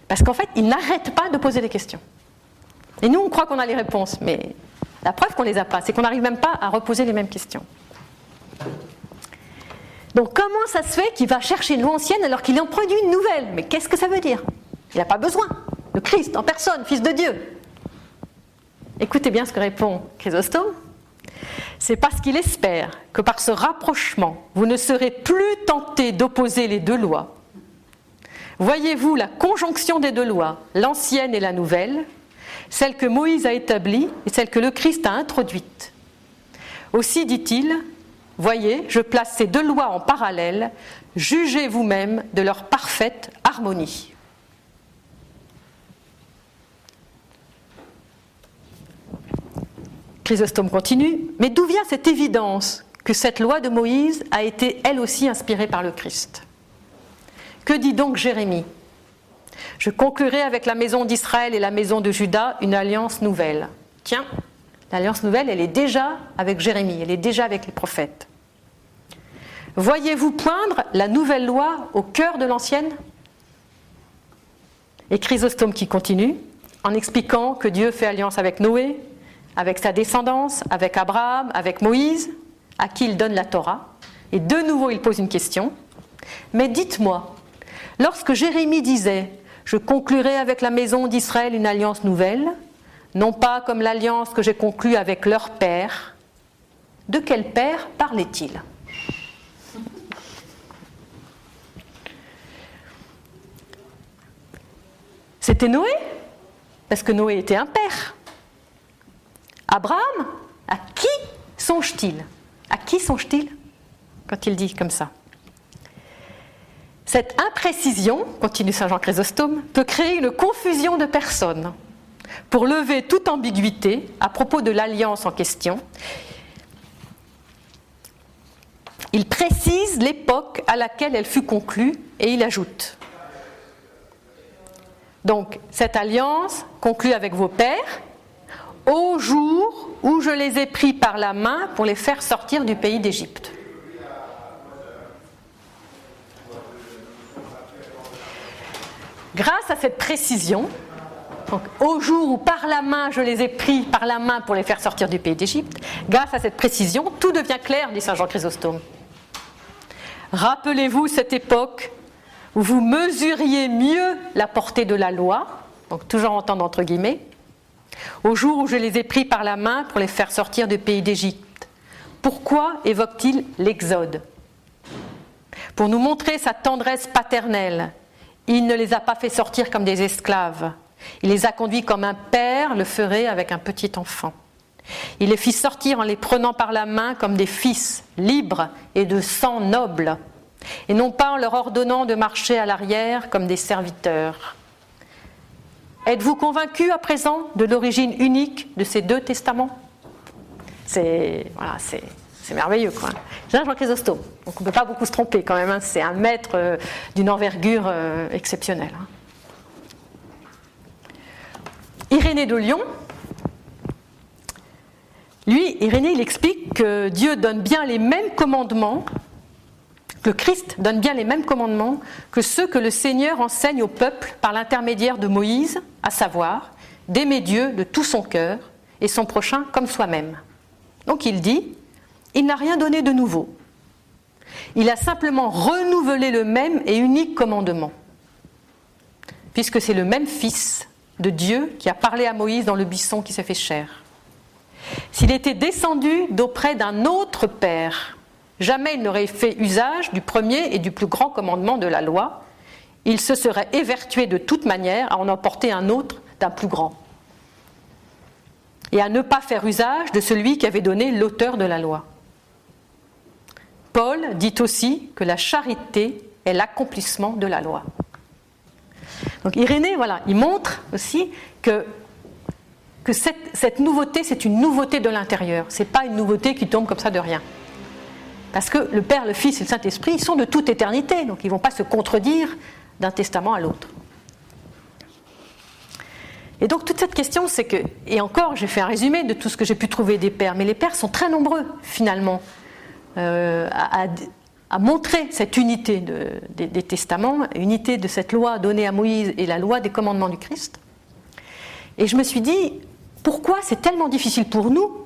Parce qu'en fait, ils n'arrêtent pas de poser des questions. Et nous, on croit qu'on a les réponses, mais la preuve qu'on ne les a pas, c'est qu'on n'arrive même pas à reposer les mêmes questions. Donc comment ça se fait qu'il va chercher une loi ancienne alors qu'il en produit une nouvelle ? Mais qu'est-ce que ça veut dire ? Il n'a pas besoin. Le Christ en personne, Fils de Dieu. Écoutez bien ce que répond Chrysostome. C'est parce qu'il espère que par ce rapprochement, vous ne serez plus tentés d'opposer les deux lois. Voyez-vous la conjonction des deux lois, l'ancienne et la nouvelle, celle que Moïse a établie et celle que le Christ a introduite. Aussi dit-il, voyez, je place ces deux lois en parallèle, jugez vous-même de leur parfaite harmonie. Chrysostome continue, mais d'où vient cette évidence que cette loi de Moïse a été elle aussi inspirée par le Christ? Que dit donc Jérémie? Je conclurai avec la maison d'Israël et la maison de Juda une alliance nouvelle. Tiens, l'alliance nouvelle, elle est déjà avec Jérémie, elle est déjà avec les prophètes. Voyez-vous poindre la nouvelle loi au cœur de l'ancienne? Et Chrysostome qui continue, en expliquant que Dieu fait alliance avec Noé, avec sa descendance, avec Abraham, avec Moïse, à qui il donne la Torah. Et de nouveau, il pose une question. Mais dites-moi, lorsque Jérémie disait « Je conclurai avec la maison d'Israël une alliance nouvelle », non pas comme l'alliance que j'ai conclue avec leur père, de quel père parlait-il? C'était Noé, parce que Noé était un père. Abraham, à qui songe-t-il? À qui songe-t-il quand il dit comme ça? Cette imprécision, continue saint Jean Chrysostome, peut créer une confusion de personnes. Pour lever toute ambiguïté à propos de l'alliance en question, il précise l'époque à laquelle elle fut conclue et il ajoute. Donc, cette alliance conclue avec vos pères, au jour où je les ai pris par la main pour les faire sortir du pays d'Égypte. Grâce à cette précision, donc, au jour où par la main je les ai pris par la main pour les faire sortir du pays d'Égypte, grâce à cette précision, tout devient clair, dit saint Jean Chrysostome. Rappelez-vous cette époque où vous mesuriez mieux la portée de la loi, donc toujours entendre entre guillemets, au jour où je les ai pris par la main pour les faire sortir du pays d'Égypte. Pourquoi évoque-t-il l'Exode? Pour nous montrer sa tendresse paternelle. Il ne les a pas fait sortir comme des esclaves. Il les a conduits comme un père le ferait avec un petit enfant. Il les fit sortir en les prenant par la main comme des fils, libres et de sang noble, et non pas en leur ordonnant de marcher à l'arrière comme des serviteurs. Êtes-vous convaincus à présent de l'origine unique de ces deux testaments? C'est merveilleux, quoi. Jean Chrysostome, donc on ne peut pas beaucoup se tromper quand même, hein. C'est un maître d'une envergure exceptionnelle. Hein. Irénée de Lyon, lui, Irénée, il explique que Dieu donne bien les mêmes commandements, que le Christ donne bien les mêmes commandements que ceux que le Seigneur enseigne au peuple par l'intermédiaire de Moïse, à savoir d'aimer Dieu de tout son cœur et son prochain comme soi-même. Donc il dit, il n'a rien donné de nouveau. Il a simplement renouvelé le même et unique commandement, puisque c'est le même Fils de Dieu qui a parlé à Moïse dans le buisson qui s'est fait chair. S'il était descendu d'auprès d'un autre père, jamais il n'aurait fait usage du premier et du plus grand commandement de la loi. Il se serait évertué de toute manière à en emporter un autre d'un plus grand. Et à ne pas faire usage de celui qui avait donné l'auteur de la loi. Paul dit aussi que la charité est l'accomplissement de la loi. Donc Irénée, voilà, il montre aussi que cette nouveauté, c'est une nouveauté de l'intérieur. Ce n'est pas une nouveauté qui tombe comme ça de rien. Parce que le Père, le Fils et le Saint-Esprit, ils sont de toute éternité, donc ils ne vont pas se contredire d'un testament à l'autre. Et donc toute cette question, c'est que, et encore, j'ai fait un résumé de tout ce que j'ai pu trouver des pères, mais les pères sont très nombreux, finalement, à montrer cette unité des testaments, unité de cette loi donnée à Moïse et la loi des commandements du Christ. Et je me suis dit, pourquoi c'est tellement difficile pour nous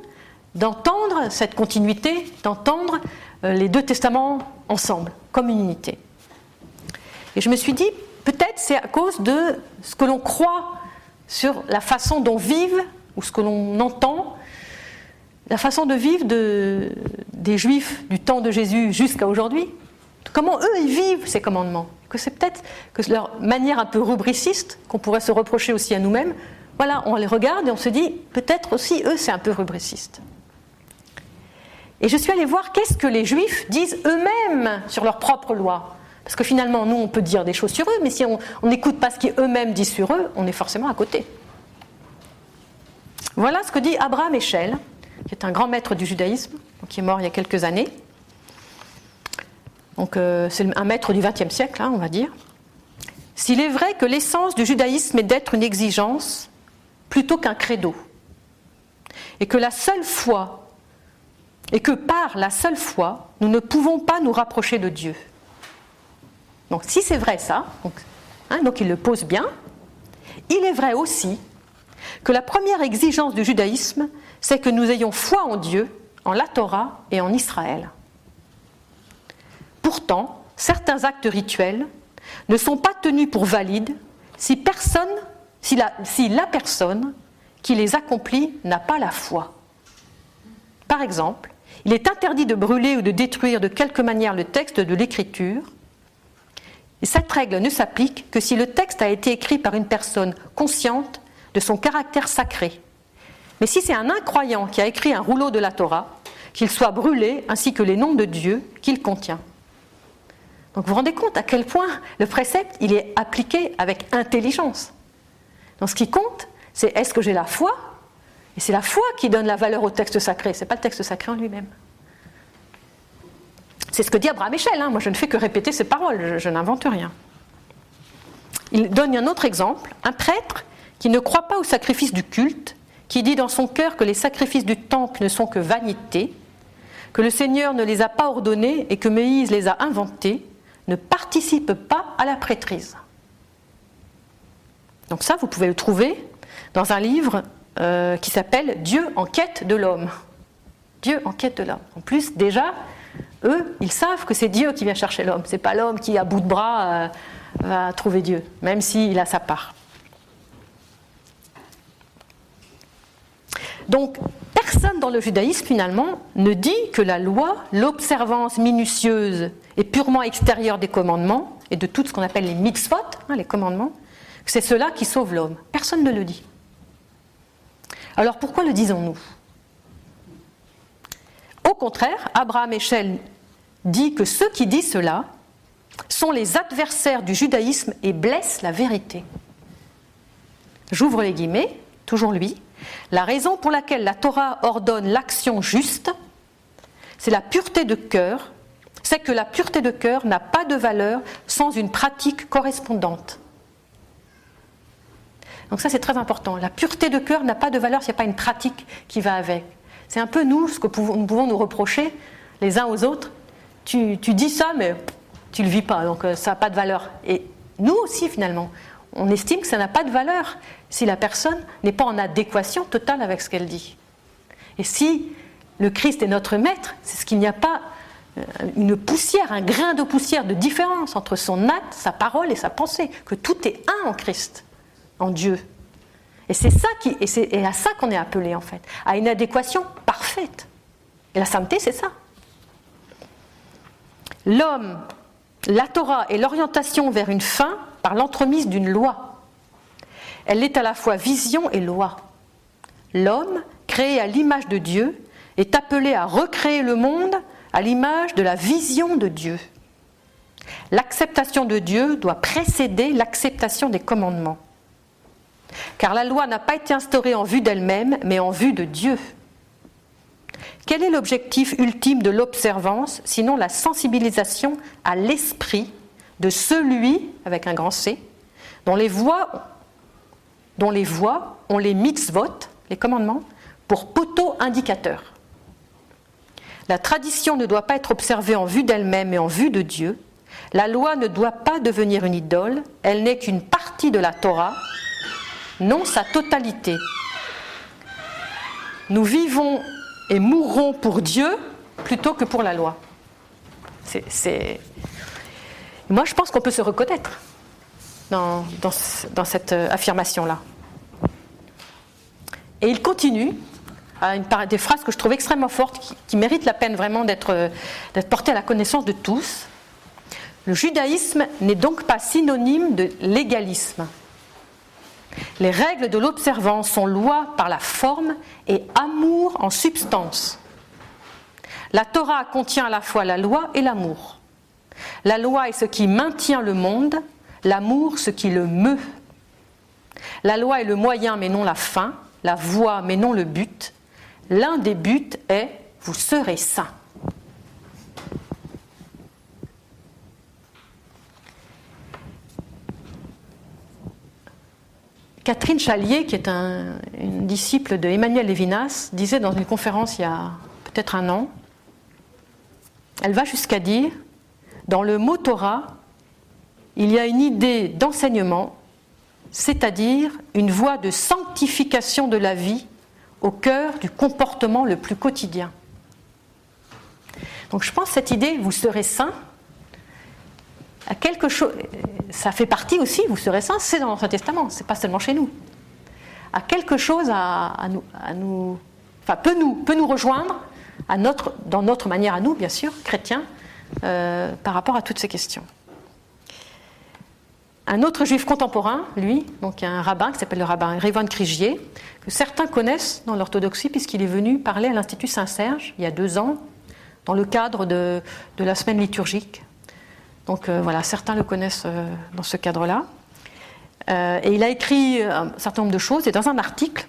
d'entendre cette continuité, d'entendre les deux testaments ensemble, comme une unité. Et je me suis dit, peut-être c'est à cause de ce que l'on croit sur la façon dont vivent, ou ce que l'on entend, la façon de vivre des Juifs du temps de Jésus jusqu'à aujourd'hui, comment eux ils vivent ces commandements, que c'est peut-être que leur manière un peu rubriciste, qu'on pourrait se reprocher aussi à nous-mêmes, voilà, on les regarde et on se dit, peut-être aussi, eux, c'est un peu rubriciste. Et je suis allée voir qu'est-ce que les Juifs disent eux-mêmes sur leur propre loi. Parce que finalement, nous, on peut dire des choses sur eux, mais si on n'écoute pas ce qu'eux-mêmes disent sur eux, on est forcément à côté. Voilà ce que dit Abraham Eshel, qui est un grand maître du judaïsme, qui est mort il y a quelques années. Donc, c'est un maître du XXe siècle, on va dire. S'il est vrai que l'essence du judaïsme est d'être une exigence plutôt qu'un credo, et que par la seule foi, nous ne pouvons pas nous rapprocher de Dieu. Donc, si c'est vrai ça, donc il le pose bien, il est vrai aussi que la première exigence du judaïsme, c'est que nous ayons foi en Dieu, en la Torah et en Israël. Pourtant, certains actes rituels ne sont pas tenus pour valides si la personne qui les accomplit n'a pas la foi. Par exemple, il est interdit de brûler ou de détruire de quelque manière le texte de l'Écriture. Et cette règle ne s'applique que si le texte a été écrit par une personne consciente de son caractère sacré. Mais si c'est un incroyant qui a écrit un rouleau de la Torah, qu'il soit brûlé ainsi que les noms de Dieu qu'il contient. Donc vous vous rendez compte à quel point le précepte il est appliqué avec intelligence. Donc ce qui compte, c'est est-ce que j'ai la foi ? Et c'est la foi qui donne la valeur au texte sacré, ce n'est pas le texte sacré en lui-même. C'est ce que dit Abraham Eshel, moi je ne fais que répéter ces paroles, je n'invente rien. Il donne un autre exemple, un prêtre qui ne croit pas au sacrifice du culte, qui dit dans son cœur que les sacrifices du temple ne sont que vanité, que le Seigneur ne les a pas ordonnés et que Moïse les a inventés, ne participe pas à la prêtrise. Donc ça, vous pouvez le trouver dans un livre qui s'appelle « Dieu en quête de l'homme ». Dieu en quête de l'homme. En plus, déjà, eux, ils savent que c'est Dieu qui vient chercher l'homme. Ce n'est pas l'homme qui, à bout de bras, va trouver Dieu, même s'il a sa part. Donc, personne dans le judaïsme, finalement, ne dit que la loi, l'observance minutieuse et purement extérieure des commandements, et de tout ce qu'on appelle les mitzvot, les commandements, c'est cela qui sauve l'homme. Personne ne le dit. Alors pourquoi le disons-nous ? Au contraire, Abraham Eshel dit que ceux qui disent cela sont les adversaires du judaïsme et blessent la vérité. J'ouvre les guillemets, toujours lui. La raison pour laquelle la Torah ordonne l'action juste, c'est la pureté de cœur, c'est que la pureté de cœur n'a pas de valeur sans une pratique correspondante. Donc ça c'est très important. La pureté de cœur n'a pas de valeur s'il n'y a pas une pratique qui va avec. C'est un peu nous, ce que nous pouvons nous reprocher les uns aux autres. Tu dis ça, mais tu ne le vis pas, donc ça n'a pas de valeur. Et nous aussi, finalement, on estime que ça n'a pas de valeur si la personne n'est pas en adéquation totale avec ce qu'elle dit. Et si le Christ est notre maître, c'est ce qu'il n'y a pas une poussière, un grain de poussière de différence entre son acte, sa parole et sa pensée, que tout est un en Christ, en Dieu. Et c'est à ça qu'on est appelé, en fait, à une adéquation parfaite. Et la sainteté, c'est ça. L'homme, la Torah est l'orientation vers une fin par l'entremise d'une loi. Elle est à la fois vision et loi. L'homme, créé à l'image de Dieu, est appelé à recréer le monde à l'image de la vision de Dieu. L'acceptation de Dieu doit précéder l'acceptation des commandements. Car la loi n'a pas été instaurée en vue d'elle-même, mais en vue de Dieu. Quel est l'objectif ultime de l'observance, sinon la sensibilisation à l'esprit de celui, avec un grand C, dont les voix ont les mitzvot, les commandements, pour poteau indicateur. La tradition ne doit pas être observée en vue d'elle-même, mais en vue de Dieu. La loi ne doit pas devenir une idole, elle n'est qu'une partie de la Torah, non sa totalité. Nous vivons et mourrons pour Dieu plutôt que pour la loi. Moi, je pense qu'on peut se reconnaître dans cette affirmation-là. Et il continue à des phrases que je trouve extrêmement fortes, qui méritent la peine vraiment d'être portées à la connaissance de tous. Le judaïsme n'est donc pas synonyme de légalisme. Les règles de l'observance sont loi par la forme et amour en substance. La Torah contient à la fois la loi et l'amour. La loi est ce qui maintient le monde, l'amour ce qui le meut. La loi est le moyen mais non la fin, la voie mais non le but. L'un des buts est « vous serez saints ». Catherine Chalier, qui est une disciple de Emmanuel Levinas, disait dans une conférence il y a peut-être un an, elle va jusqu'à dire, dans le mot Torah, il y a une idée d'enseignement, c'est-à-dire une voie de sanctification de la vie au cœur du comportement le plus quotidien. Donc je pense que cette idée, vous serez saints, à quelque chose, ça fait partie aussi, vous serez saints, c'est dans l'Ancien Testament, c'est pas seulement chez nous. À quelque chose peut nous rejoindre dans notre manière à nous, bien sûr, chrétiens, par rapport à toutes ces questions. Un autre juif contemporain, lui, donc un rabbin qui s'appelle le rabbin Rivon Krigier, que certains connaissent dans l'orthodoxie puisqu'il est venu parler à l'Institut Saint-Serge il y a 2 ans, dans le cadre de la semaine liturgique. Donc voilà, certains le connaissent dans ce cadre-là. Et il a écrit un certain nombre de choses, et dans un article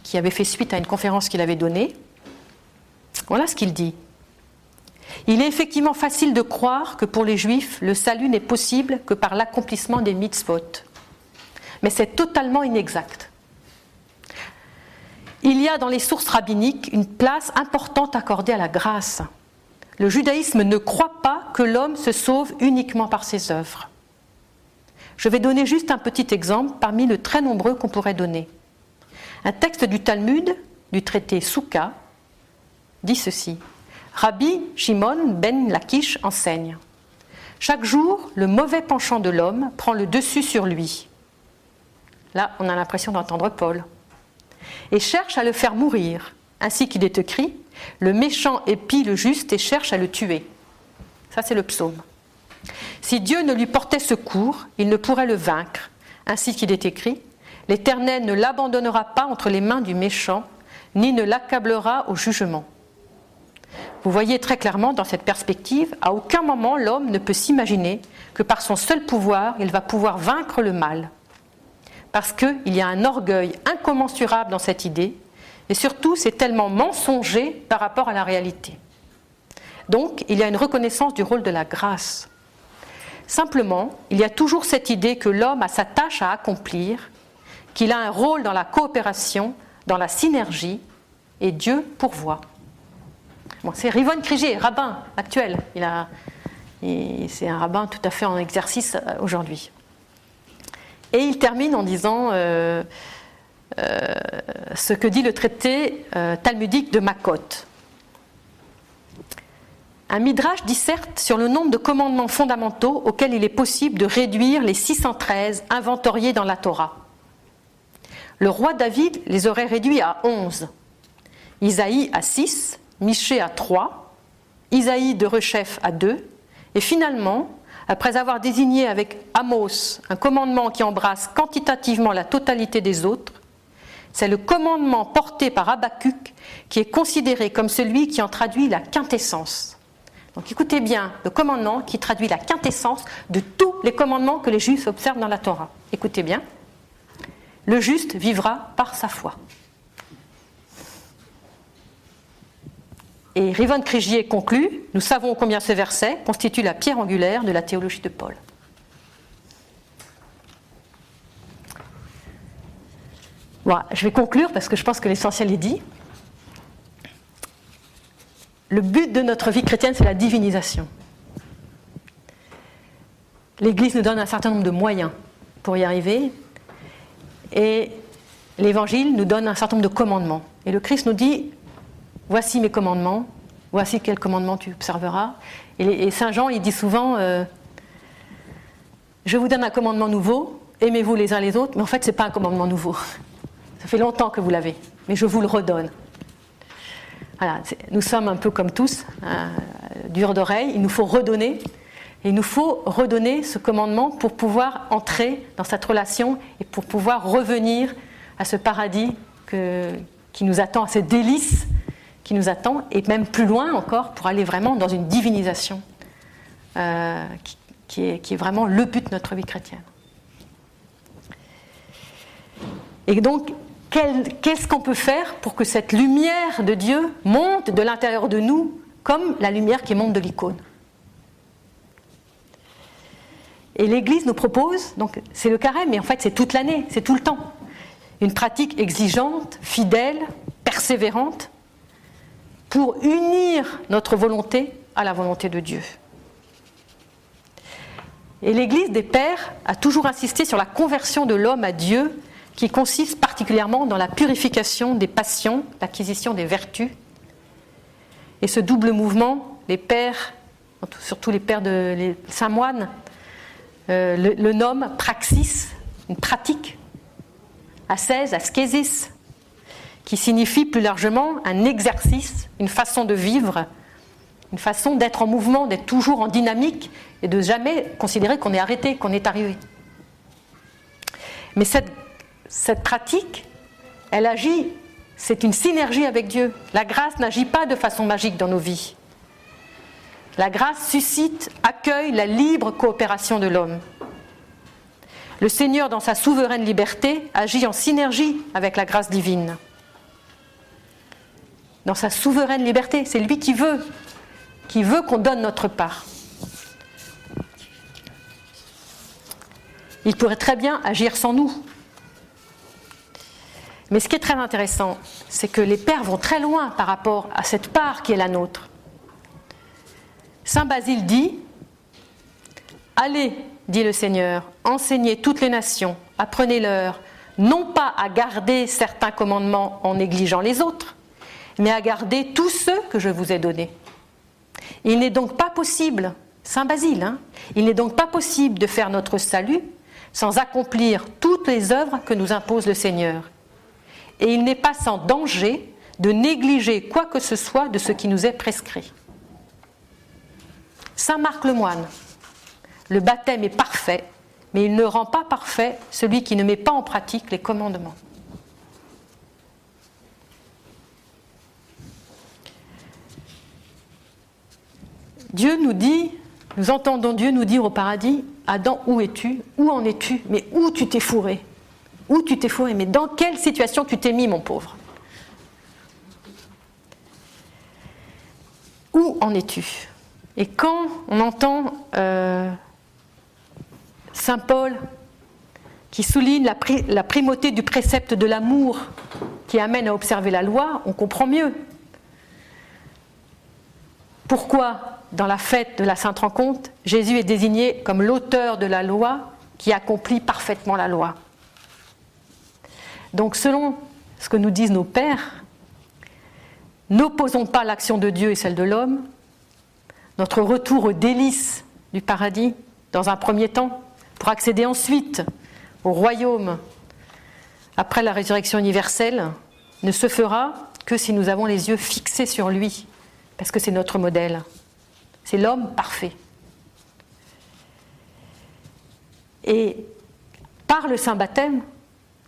qui avait fait suite à une conférence qu'il avait donnée, voilà ce qu'il dit. Il est effectivement facile de croire que pour les Juifs, le salut n'est possible que par l'accomplissement des mitzvot. Mais c'est totalement inexact. Il y a dans les sources rabbiniques une place importante accordée à la grâce. Le judaïsme ne croit pas que l'homme se sauve uniquement par ses œuvres. Je vais donner juste un petit exemple parmi les très nombreux qu'on pourrait donner. Un texte du Talmud, du traité Souka, dit ceci. Rabbi Shimon ben Lakish enseigne. Chaque jour, le mauvais penchant de l'homme prend le dessus sur lui. Là, on a l'impression d'entendre Paul. Et cherche à le faire mourir, ainsi qu'il est écrit, le méchant épie le juste et cherche à le tuer. Ça, c'est le psaume. Si Dieu ne lui portait secours, il ne pourrait le vaincre, ainsi qu'il est écrit, l'Éternel ne l'abandonnera pas entre les mains du méchant, ni ne l'accablera au jugement. Vous voyez très clairement dans cette perspective, à aucun moment l'homme ne peut s'imaginer que par son seul pouvoir, il va pouvoir vaincre le mal. Parce qu'il y a un orgueil incommensurable dans cette idée, et surtout c'est tellement mensonger par rapport à la réalité. Donc il y a une reconnaissance du rôle de la grâce. Simplement, il y a toujours cette idée que l'homme a sa tâche à accomplir, qu'il a un rôle dans la coopération, dans la synergie, et Dieu pourvoit. Bon, c'est Rivon Krigier, rabbin actuel. C'est un rabbin tout à fait en exercice aujourd'hui. Et il termine en disant ce que dit le traité talmudique de Makot. Un midrash disserte sur le nombre de commandements fondamentaux auxquels il est possible de réduire les 613 inventoriés dans la Torah. Le roi David les aurait réduits à 11, Isaïe à 6, Michée à 3, Isaïe de Rechef à 2, et finalement, après avoir désigné avec Amos un commandement qui embrasse quantitativement la totalité des autres, c'est le commandement porté par Habakkuk qui est considéré comme celui qui en traduit la quintessence. Donc écoutez bien, le commandement qui traduit la quintessence de tous les commandements que les Juifs observent dans la Torah. Écoutez bien, le juste vivra par sa foi. Et Rivon Krigier conclut, nous savons combien ce verset constitue la pierre angulaire de la théologie de Paul. Voilà, je vais conclure parce que je pense que l'essentiel est dit. Le but de notre vie chrétienne, c'est la divinisation. L'Église nous donne un certain nombre de moyens pour y arriver, et l'Évangile nous donne un certain nombre de commandements. Et le Christ nous dit, voici mes commandements, voici quels commandements tu observeras. Et Saint Jean, il dit souvent, je vous donne un commandement nouveau, aimez-vous les uns les autres, mais en fait, ce n'est pas un commandement nouveau. Ça fait longtemps que vous l'avez, mais je vous le redonne. Voilà, nous sommes un peu comme tous, durs d'oreille, il nous faut redonner Et il nous faut redonner ce commandement pour pouvoir entrer dans cette relation et pour pouvoir revenir à ce paradis qui nous attend, à ce délice qui nous attend, et même plus loin encore pour aller vraiment dans une divinisation qui est vraiment le but de notre vie chrétienne. Et donc, qu'est-ce qu'on peut faire pour que cette lumière de Dieu monte de l'intérieur de nous comme la lumière qui monte de l'icône? Et l'Église nous propose, donc c'est le carême, mais en fait c'est toute l'année, c'est tout le temps, une pratique exigeante, fidèle, persévérante, pour unir notre volonté à la volonté de Dieu. Et l'Église des Pères a toujours insisté sur la conversion de l'homme à Dieu, qui consiste particulièrement dans la purification des passions, l'acquisition des vertus. Et ce double mouvement, les pères, surtout les saints moines, le nomment praxis, une pratique, ascèse, askésis, qui signifie plus largement un exercice, une façon de vivre, une façon d'être en mouvement, d'être toujours en dynamique et de jamais considérer qu'on est arrêté, qu'on est arrivé. Mais cette pratique, elle agit, c'est une synergie avec Dieu. La grâce n'agit pas de façon magique dans nos vies. La grâce suscite, accueille la libre coopération de l'homme. Le Seigneur, dans sa souveraine liberté, agit en synergie avec la grâce divine. Dans sa souveraine liberté, c'est lui qui veut qu'on donne notre part. Il pourrait très bien agir sans nous. Mais ce qui est très intéressant, c'est que les pères vont très loin par rapport à cette part qui est la nôtre. Saint Basile dit « Allez, dit le Seigneur, enseignez toutes les nations, apprenez-leur, non pas à garder certains commandements en négligeant les autres, mais à garder tous ceux que je vous ai donnés. Il n'est donc pas possible, Saint Basile, il n'est donc pas possible de faire notre salut sans accomplir toutes les œuvres que nous impose le Seigneur. Et il n'est pas sans danger de négliger quoi que ce soit de ce qui nous est prescrit. » Saint Marc le moine, le baptême est parfait, mais il ne rend pas parfait celui qui ne met pas en pratique les commandements. Dieu nous dit, nous entendons Dieu nous dire au paradis, « Adam, où es-tu? Où en es-tu? Mais où tu t'es fourré? Où tu t'es fourré? Mais dans quelle situation tu t'es mis, mon pauvre? Où en es-tu » Et quand on entend Saint Paul qui souligne la primauté du précepte de l'amour qui amène à observer la loi, on comprend mieux. Pourquoi, dans la fête de la Sainte Rencontre, Jésus est désigné comme l'auteur de la loi qui accomplit parfaitement la loi. Donc, selon ce que nous disent nos pères, n'opposons pas l'action de Dieu et celle de l'homme. Notre retour aux délices du paradis, dans un premier temps, pour accéder ensuite au royaume après la résurrection universelle, ne se fera que si nous avons les yeux fixés sur lui, parce que c'est notre modèle. C'est l'homme parfait. Et par le saint baptême,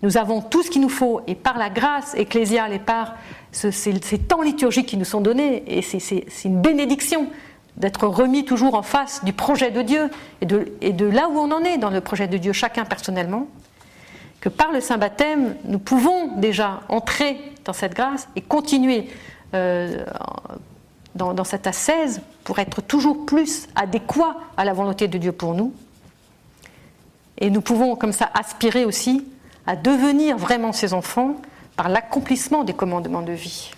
nous avons tout ce qu'il nous faut, et par la grâce ecclésiale et par ces temps liturgiques qui nous sont donnés, et c'est une bénédiction d'être remis toujours en face du projet de Dieu et de là où on en est dans le projet de Dieu, chacun personnellement, que par le saint baptême, nous pouvons déjà entrer dans cette grâce et continuer dans cette ascèse pour être toujours plus adéquat à la volonté de Dieu pour nous. Et nous pouvons comme ça aspirer aussi à devenir vraiment ses enfants par l'accomplissement des commandements de vie.